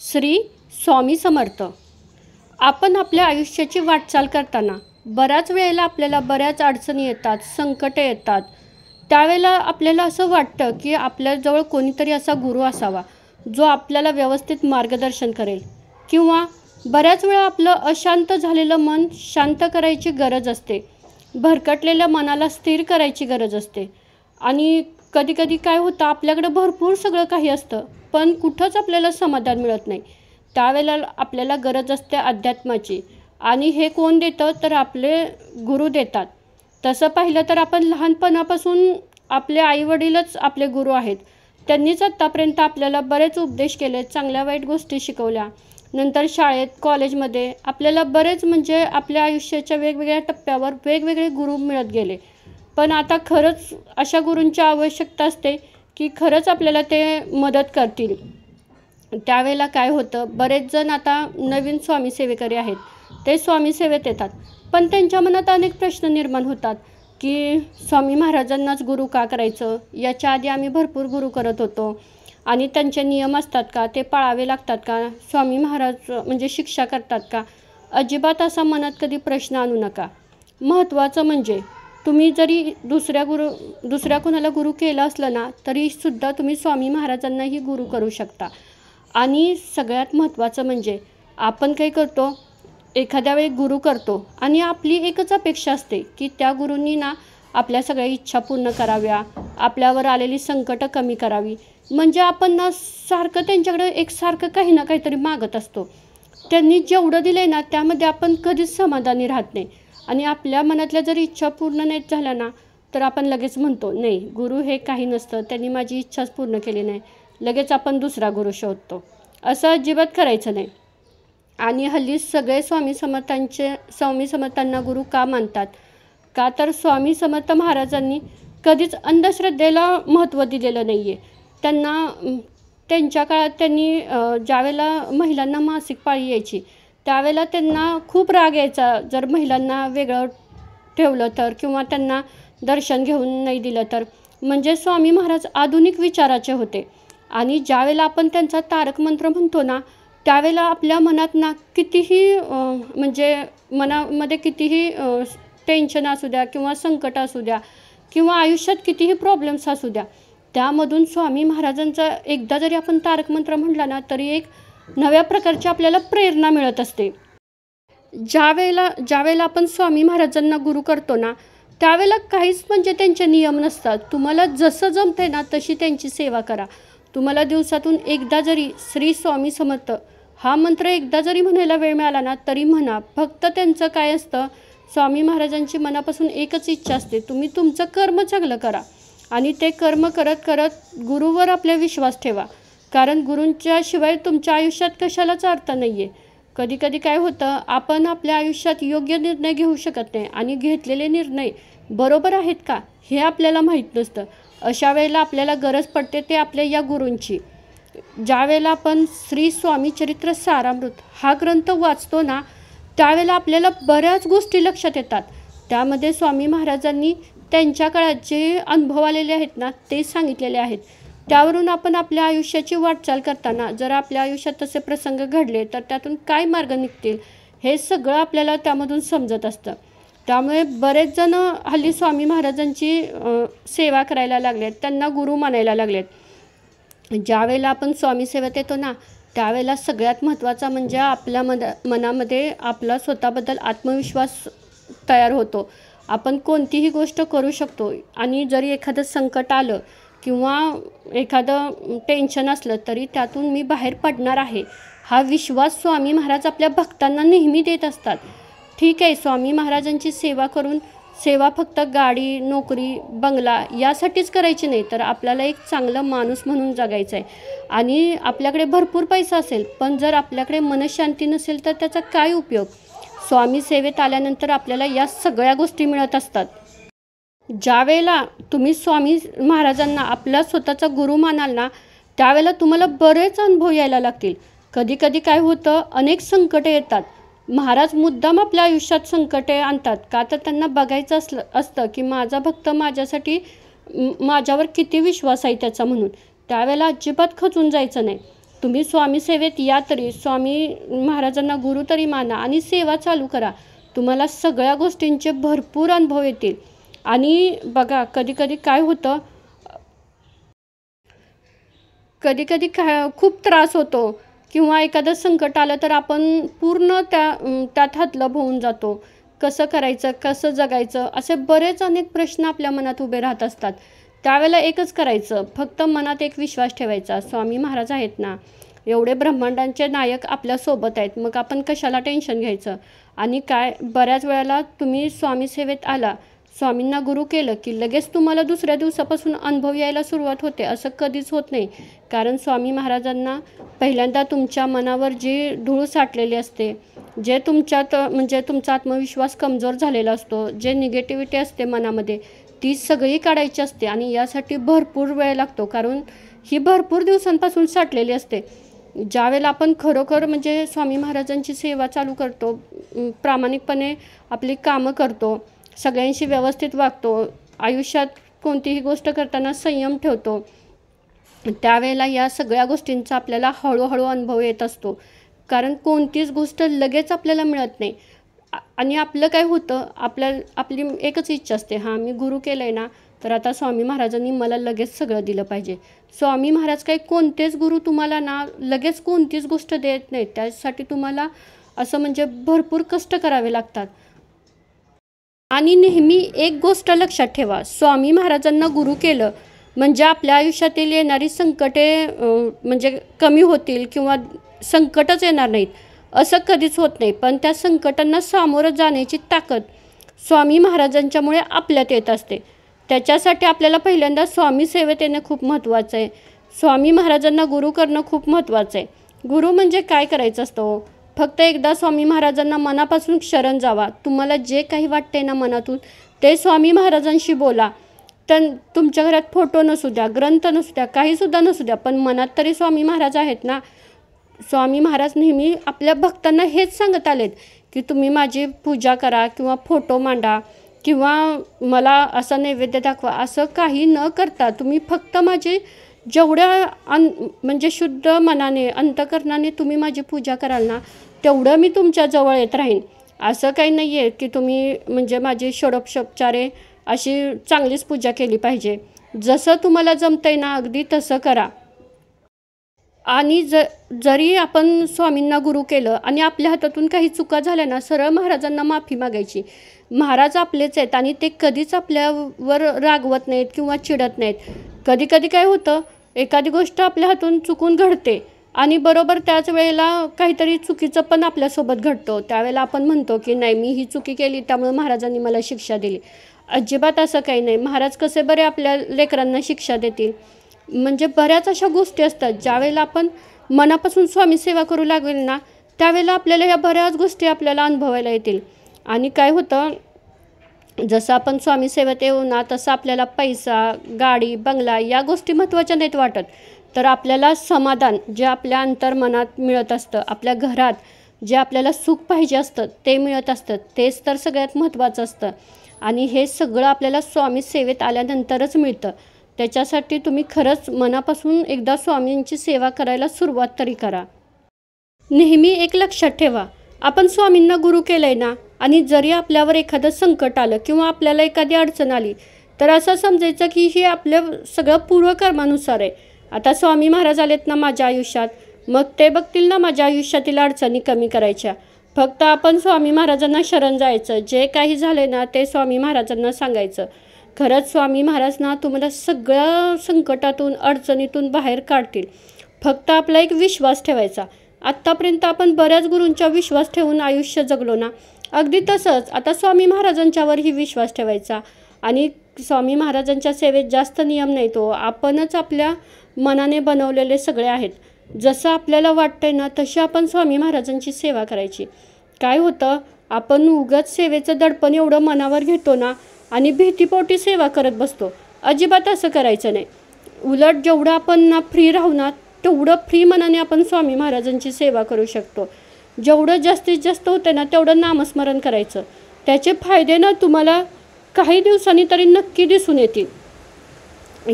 श्री स्वामी समर्थ. आपण आपल्या आयुष्याची वाटचाल करताना बऱ्याच वेळेला आपल्याला बऱ्याच अडचणी येतात, संकटे येतात. त्यावेळेला आपल्याला असं वाटतं की आपल्याजवळ कोणीतरी असा गुरु असावा जो आपल्याला व्यवस्थित मार्गदर्शन करेल, किंवा बऱ्याच वेळा आपलं अशांत झालेलं मन शांत करायची गरज असते, भरकटलेल्या मनाला स्थिर करायची गरज असते. आणि कधीकधी काय होतं, आपल्याकडं भरपूर सगळं काही असतं पण कुठंच आपल्याला समाधान मिळत नाही. त्यावेळेला आपल्याला गरज असते अध्यात्माची, आणि हे कोण देतं तर आपले गुरु देतात. तसं पाहिलं तर आपण लहानपणापासून आपले आईवडीलच आपले गुरु आहेत. त्यांनीच आत्तापर्यंत आपल्याला बरेच उपदेश केले, चांगल्या वाईट गोष्टी शिकवल्या. नंतर शाळेत कॉलेजमध्ये आपल्याला बरेच म्हणजे आपल्या आयुष्याच्या वेगवेगळ्या टप्प्यावर वेगवेगळे गुरु मिळत गेले. पण आता खरंच अशा गुरूंची आवश्यकता असते की खरंच आपल्याला ते मदत करतील. त्यावेळेला काय होतं, बरेच जण आता नवीन स्वामी सेवेकरी आहेत, ते स्वामी सेवेत येतात. पण त्यांच्या मनात अनेक प्रश्न निर्माण होतात की स्वामी महाराजांनाच गुरु का करायचं? याच्या आधी आम्ही भरपूर गुरु करत होतो आणि त्यांचे नियम असतात का, ते पाळावे लागतात का, स्वामी महाराज म्हणजे शिक्षा करतात का? अजिबात असा मनात कधी प्रश्न आणू नका. महत्त्वाचं म्हणजे तुम्ही जरी दुसऱ्या कोणाला गुरु केलं असलं ना, तरीसुद्धा तुम्ही स्वामी महाराजांनाही गुरु करू शकता. आणि सगळ्यात महत्त्वाचं म्हणजे आपण काय करतो, एखाद्या वेळी गुरु करतो आणि आपली एकच अपेक्षा असते की त्या गुरूंनी ना आपल्या सगळ्या इच्छा पूर्ण कराव्या, आपल्यावर आलेली संकटं कमी करावी. म्हणजे आपण ना सारखं त्यांच्याकडे एकसारखं काही ना काहीतरी मागत असतो. त्यांनी जेवढं दिलं आहे ना त्यामध्ये आपण कधीच समाधानी राहत नाही. आणि आपल्या मनातल्या जर इच्छा पूर्ण नाहीत झाल्या ना, तर आपण लगेच म्हणतो नाही, गुरु हे काही नसतं, त्यांनी माझी इच्छाच पूर्ण केली नाही. लगेच आपण दुसरा गुरु शोधतो. असं अजिबात करायचं नाही. आणि हल्ली सगळे स्वामी समर्थांना गुरु का मानतात? का तर स्वामी समर्थ महाराजांनी कधीच अंधश्रद्धेला महत्त्व दिलेलं नाही आहे. त्यांच्या काळात त्यांनी ज्यावेळेला महिलांना मासिक पाळी यायची त्यावेळेला त्यांना खूप राग यायचा जर महिलांना वेगळं ठेवलं तर, किंवा त्यांना दर्शन घेऊन नाही दिलं तर. म्हणजे स्वामी महाराज आधुनिक विचाराचे होते. आणि ज्यावेळेला आपण त्यांचा तारक मंत्र म्हणतो ना, त्यावेळेला आपल्या मनात ना कितीही म्हणजे मनामध्ये कितीही टेन्शन असू द्या, किंवा संकट असू द्या, किंवा आयुष्यात कितीही प्रॉब्लेम्स असू द्या, त्यामधून स्वामी महाराजांचा एकदा जरी आपण तारक मंत्र म्हटला ना, तरी एक नव्या प्रकारची आपल्याला प्रेरणा मिळत असते. ज्यावेळेला आपण स्वामी महाराजांना गुरु करतो ना, त्यावेळेला काहीच म्हणजे त्यांचे नियम नसतात. तुम्हाला जसं जमते ना तशी त्यांची सेवा करा. तुम्हाला दिवसातून एकदा जरी श्री स्वामी समर्थ हा मंत्र एकदा जरी म्हणायला वेळ मिळाला ना तरी म्हणा. फक्त त्यांचं काय असतं, स्वामी महाराजांची मनापासून एकच इच्छा असते, तुम्ही तुमचं कर्म चांगलं करा आणि ते कर्म करत करत गुरुवर आपला विश्वास ठेवा. कारण गुरूंच्या शिवाय तुमच्या आयुष्यात कशालाच अर्थ नाही आहे. कधीकधी काय होतं, आपण आपल्या आयुष्यात योग्य निर्णय घेऊ शकत नाही आणि घेतलेले निर्णय बरोबर आहेत का हे आपल्याला माहीत नसतं. अशा वेळेला आपल्याला गरज पडते ते आपल्या या गुरूंची. ज्यावेळेला आपण श्री स्वामी चरित्र सारामृत हा ग्रंथ वाचतो ना, त्यावेळेला आपल्याला बऱ्याच गोष्टी लक्षात येतात. त्यामध्ये स्वामी महाराजांनी त्यांच्या काळात जे अनुभव आलेले आहेत ना ते सांगितलेले आहेत. त्यावरून आपण आपल्या आयुष्याची वाटचाल करताना जर आपल्या आयुष्यात तसे प्रसंग घडले तर त्यातून काय मार्ग निघतील हे सगळं आपल्याला त्यामधून समजत असतं. त्यामुळे बरेच जण हल्ली स्वामी महाराजांची सेवा करायला लागलेत, त्यांना गुरु मानायला लागलेत. ज्यावेळेला आपण स्वामी सेवेत येतो ना, त्यावेळेला सगळ्यात महत्त्वाचा म्हणजे आपल्या मनामध्ये आपला स्वतःबद्दल आत्मविश्वास तयार होतो. आपण कोणतीही गोष्ट करू शकतो. आणि जरी एखादं संकट आलं किंवा एखादं टेन्शन असलं तरी त्यातून मी बाहेर पडणार आहे हा विश्वास स्वामी महाराज आपल्या भक्तांना नेहमी देत असतात. ठीक आहे, स्वामी महाराजांची सेवा करून सेवा फक्त गाडी, नोकरी, बंगला यासाठीच करायची नाही, तर आपल्याला एक चांगलं माणूस म्हणून जगायचं आहे. आणि आपल्याकडे भरपूर पैसा असेल पण जर आपल्याकडे मनशांती नसेल तर त्याचा काय उपयोग? स्वामी सेवेत आल्यानंतर आपल्याला या सगळ्या गोष्टी मिळत असतात. ज्यावेळेला तुम्ही स्वामी महाराजांना आपला स्वतःचा गुरु मानाल ना, त्यावेळेला तुम्हाला बरेच अनुभव यायला लागतील. कधीकधी काय होतं, अनेक संकटे येतात. महाराज मुद्दाम आपल्या आयुष्यात संकटे आणतात का तर त्यांना बघायचं असतं की माझा भक्त माझ्यावर किती विश्वास आहे त्याचा म्हणून. त्यावेळेला अजिबात खचून जायचं नाही. तुम्ही स्वामी सेवेत या तरी, स्वामी महाराजांना गुरु तरी माना आणि सेवा चालू करा. तुम्हाला सगळ्या गोष्टींचे भरपूर अनुभव येतील. आणि बघा, कधी काय होतं, कधी खूप त्रास होतो किंवा एखादं संकट आलं तर आपण पूर्ण त्यात हतबल होऊन जातो. कसं करायचं, कसं जगायचं, असे बरेच अनेक प्रश्न आपल्या मनात उभे राहत असतात. त्यावेळेला एकच करायचं, फक्त मनात एक विश्वास ठेवायचा, स्वामी महाराज आहेत ना, एवढे ब्रह्मांडांचे नायक आपल्यासोबत आहेत, मग आपण कशाला टेन्शन घ्यायचं. आणि बऱ्याच वेळेला तुम्ही स्वामी सेवेत आला, स्वामींना गुरु केलं की लगेच तुम्हाला दुसऱ्या दिवसापासून अनुभव यायला सुरुवात होते, असं कधीच होत नाही. कारण स्वामी महाराजांना पहिल्यांदा तुमच्या मनावर जी धूळ साठलेली असते, जे तुमच्यात म्हणजे तुमचा आत्मविश्वास कमजोर झालेला असतो, जे निगेटिव्हिटी असते मनामध्ये, ती सगळी काढायची असते. आणि यासाठी भरपूर वेळ लागतो, कारण ही भरपूर दिवसांपासून साठलेली असते. ज्यावेळेला आपण खरोखर म्हणजे स्वामी महाराजांची सेवा चालू करतो, प्रामाणिकपणे आपली कामं करतो, सगळ्यांशी व्यवस्थित वागतो, आयुष्यात कोणतीही गोष्ट करताना संयम ठेवतो, त्यावेळेला या सगळ्या गोष्टींचा आपल्याला हळूहळू अनुभव येत असतो. कारण कोणतीच गोष्ट लगेच आपल्याला मिळत नाही. आणि आपलं काय होतं, आपली एकच इच्छा असते, हां मी गुरु केलं आहे ना, तर आता स्वामी महाराजांनी मला लगेच सगळं दिलं पाहिजे. स्वामी महाराज काही कोणतेच गुरु तुम्हाला ना लगेच कोणतीच गोष्ट देत नाहीत. त्यासाठी तुम्हाला असं म्हणजे भरपूर कष्ट करावे लागतात. आणि नेहमी एक गोष्ट लक्षात ठेवा, स्वामी महाराजांना गुरु केलं म्हणजे आपल्या आयुष्यातील येणारी संकटे म्हणजे कमी होतील किंवा संकटच येणार नाहीत असं कधीच होत नाही. पण त्या संकटांना सामोरं जाण्याची ताकद स्वामी महाराजांच्यामुळे आपल्यात येत असते. त्याच्यासाठी आपल्याला पहिल्यांदा स्वामी सेवेत येणं खूप महत्त्वाचं आहे. स्वामी महाराजांना गुरु करणं खूप महत्त्वाचं आहे. गुरु म्हणजे काय करायचं असतं, फक्त एकदा स्वामी महाराजांना मनापासून शरण जावा. तुम्हाला जे काही वाटते ना मनातून, ते स्वामी महाराजांशी बोला. तर तुमच्या घरात फोटो नसू द्या, ग्रंथ नसू द्या, काहीसुद्धा नसू द्या, पण मनात तरी स्वामी महाराज आहेत ना. स्वामी महाराज नेहमी आपल्या भक्तांना हेच सांगत आलेत की तुम्ही माझी पूजा करा किंवा फोटो मांडा किंवा मला असं नैवेद्य दाखवा. असं काही न करता तुम्ही फक्त माझी जेवढ्या म्हणजे शुद्ध मनाने, अंतकरणाने तुम्ही माझी पूजा कराल ना, तेवढं मी तुमच्याजवळ येत राहीन. असं काही नाही आहे की तुम्ही म्हणजे माझी षोडोपचारे अशी चांगलीच पूजा केली पाहिजे. जसं तुम्हाला जमतंय ना अगदी तसं करा. आणि जरी आपण स्वामींना गुरु केलं आणि आपल्या हातातून काही चुका झाल्या ना, सरळ महाराजांना माफी मागायची. महाराज आपलेच आहेत आणि ते कधीच आपल्यावर रागवत नाहीत किंवा चिडत नाहीत. कधी काय होतं, एखादी गोष्ट आपल्या हातून चुकून घडते आणि बरोबर त्याच वेळेला काहीतरी चुकीचं पण आपल्यासोबत घडतं. त्यावेळेला आपण म्हणतो की नाही, मी ही चुकी केली त्यामुळे महाराजांनी मला शिक्षा दिली. अजिबात असं काही नाही. महाराज कसे बरे आपल्या लेकरांना शिक्षा देतील. म्हणजे बऱ्याच अशा गोष्टी असतात, ज्यावेळेला आपण मनापासून स्वामी सेवा करू लागेल ना, त्यावेळेला आपल्याला ह्या बऱ्याच गोष्टी आपल्याला अनुभवायला येतील. आणि काय होतं, जसं आपण स्वामी सेवेत येऊ ना, तसं आपल्याला पैसा, गाडी, बंगला या गोष्टी महत्त्वाच्या नाहीत वाटत. तर आपल्याला समाधान जे आपल्या अंतर्मनात मिळत असतं, आपल्या घरात जे आपल्याला सुख पाहिजे असतं ते मिळत असतं, तेच तर सगळ्यात महत्त्वाचं असतं. आणि हे सगळं आपल्याला स्वामी सेवेत आल्यानंतरच मिळतं. त्याच्यासाठी तुम्ही खरंच मनापासून एकदा स्वामींची सेवा करायला सुरुवात तरी करा. नेहमी एक लक्षात ठेवा, आपण स्वामींना गुरु केलं आहे ना, आणि जरी आपल्यावर एखादं संकट आलं किंवा आपल्याला एखादी अडचण आली, तर असं समजायचं की हे आपल्या सगळं पूर्वकर्मानुसार आहे. आता स्वामी महाराज आलेत ना माझ्या आयुष्यात, मग ते बघतील ना माझ्या आयुष्यातील अडचणी कमी करायच्या. फक्त आपण स्वामी महाराजांना शरण जायचं, जे काही झाले ना ते स्वामी महाराजांना सांगायचं. खरंच स्वामी महाराज ना तुम्हाला सगळ्या संकटातून, अडचणीतून बाहेर काढतील. फक्त आपला एक विश्वास ठेवायचा. आत्तापर्यंत आपण बऱ्याच गुरूंचा विश्वास ठेवून आयुष्य जगलो ना, अगदी तसंच आता स्वामी महाराजांच्यावरही विश्वास ठेवायचा. आणि स्वामी महाराजांच्या सेवेत जास्त नियम नाही, तो आपणच आपल्या मनाने बनवलेले सगळे आहेत. जसं आपल्याला वाटतंय ना तशी आपण स्वामी महाराजांची सेवा करायची. काय होतं, आपण उगाच सेवेचं दडपण एवढं मनावर घेतो ना आणि भीतीपोटी सेवा करत बसतो. अजिबात असं करायचं नाही. उलट जेवढं आपण ना फ्री राहू ना, तेवढं फ्री मनाने आपण स्वामी महाराजांची सेवा करू शकतो. जेवढं जास्तीत जास्त होतं ना तेवढं नामस्मरण करायचं. त्याचे फायदे ना तुम्हाला काही दिवसांनी तरी नक्की दिसून येतील.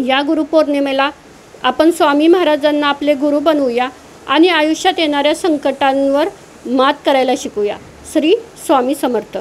या गुरुपौर्णिमेला आपण स्वामी महाराजांना आपले गुरु बनवूया आणि आयुष्यात येणाऱ्या संकटांवर मात करायला शिकूया. श्री स्वामी समर्थ.